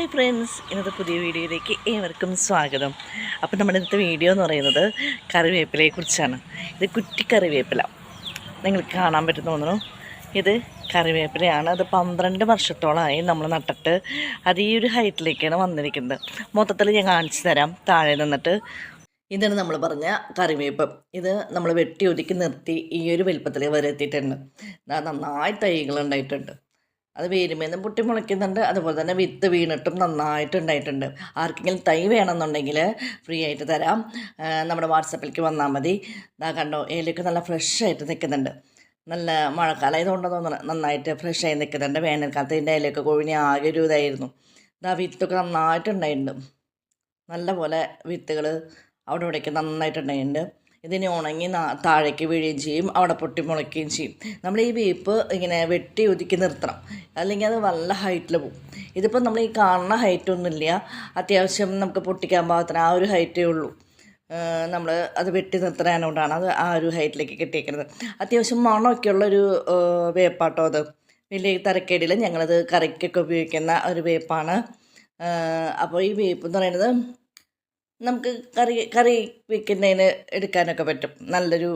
Hi friends, ഇന്നത്തെ പുതിയ വീഡിയോയിലേക്ക് ഏവർക്കും സ്വാഗതം. അപ്പോൾ നമ്മുടെ ഇന്നത്തെ വീഡിയോ എന്ന് പറയുന്നത് കറിവേപ്പിലയെക്കുറിച്ചാണ്. ഇത് കുറ്റി കറിവേപ്പില നിങ്ങൾക്ക് കാണാൻ പറ്റും തോന്നുന്നു. ഇത് കറിവേപ്പിലയാണ്. അത് 12 വർഷത്തോളമായി നമ്മൾ നട്ടിട്ട് അത് ഈ ഒരു ഹൈറ്റിലേക്കാണ് വന്നിരിക്കുന്നത്. മൊത്തത്തിൽ ഞാൻ കാണിച്ചു തരാം താഴെ നിന്നിട്ട്. ഇതാണ് നമ്മൾ പറഞ്ഞ കറിവേപ്പ്. ഇത് നമ്മൾ വെട്ടി ഒതുക്കി നിർത്തി ഈ ഒരു വലുപ്പത്തിൽ വരെ എത്തിയിട്ടുണ്ട്. നന്നായി തൈകളുണ്ടായിട്ടുണ്ട്. അത് വേരുമേന്ന് പൊട്ടി മുളയ്ക്കുന്നുണ്ട്. അതുപോലെ തന്നെ വിത്ത് വീണിട്ടും നന്നായിട്ടുണ്ടായിട്ടുണ്ട്. ആർക്കെങ്കിലും തൈ വേണമെന്നുണ്ടെങ്കിൽ ഫ്രീ ആയിട്ട് തരാം. നമ്മുടെ വാട്സപ്പിലേക്ക് വന്നാൽ മതി. ഇതാ കണ്ടോ, ഇലയൊക്കെ നല്ല ഫ്രഷായിട്ട് നിൽക്കുന്നുണ്ട്. നല്ല മഴക്കാലം ആയതുകൊണ്ടോ തോന്നുന്നു നന്നായിട്ട് ഫ്രഷായി നിൽക്കുന്നുണ്ട്. വേനൽക്കാലത്ത് ഇതിൻ്റെ ഇലയൊക്കെ കൊഴിഞ്ഞ് ആകെ ഒരു ഇതായിരുന്നു. ഇതാ വിത്തൊക്കെ നന്നായിട്ടുണ്ടായിട്ടുണ്ട്. നല്ല പോലെ വിത്തുകൾ അവിടെ ഇവിടെയൊക്കെ നന്നായിട്ടുണ്ടായിട്ടുണ്ട്. ഇതിനെ ഉണങ്ങി താഴേക്ക് വീഴുകയും ചെയ്യും, അവിടെ പൊട്ടി മുളയ്ക്കുകയും ചെയ്യും. നമ്മൾ ഈ വേപ്പ് ഇങ്ങനെ വെട്ടി ഒതുക്കി നിർത്തണം, അല്ലെങ്കിൽ അത് നല്ല ഹൈറ്റിൽ പോകും. ഇതിപ്പോൾ നമ്മൾ ഈ കാണുന്ന ഹൈറ്റൊന്നുമില്ല, അത്യാവശ്യം നമുക്ക് പൊട്ടിക്കാൻ പാകത്തിന് ആ ഒരു ഹൈറ്റേ ഉള്ളൂ. നമ്മൾ അത് വെട്ടി നിർത്തുന്നതുകൊണ്ടാണ് അത് ആ ഒരു ഹൈറ്റിലേക്ക് കെട്ടിയേക്കുന്നത്. അത്യാവശ്യം മണമൊക്കെ ഉള്ളൊരു വേപ്പാട്ടോ അത്. വലിയ തരക്കേടില്ല, ഞങ്ങളത് കറിക്കൊക്കെ ഉപയോഗിക്കുന്ന ഒരു വേപ്പാണ്. അപ്പോൾ ഈ വേപ്പ് എന്ന് പറയുന്നത് നമുക്ക് കറി വയ്ക്കുന്നതിന് എടുക്കാനൊക്കെ പറ്റും. നല്ലൊരു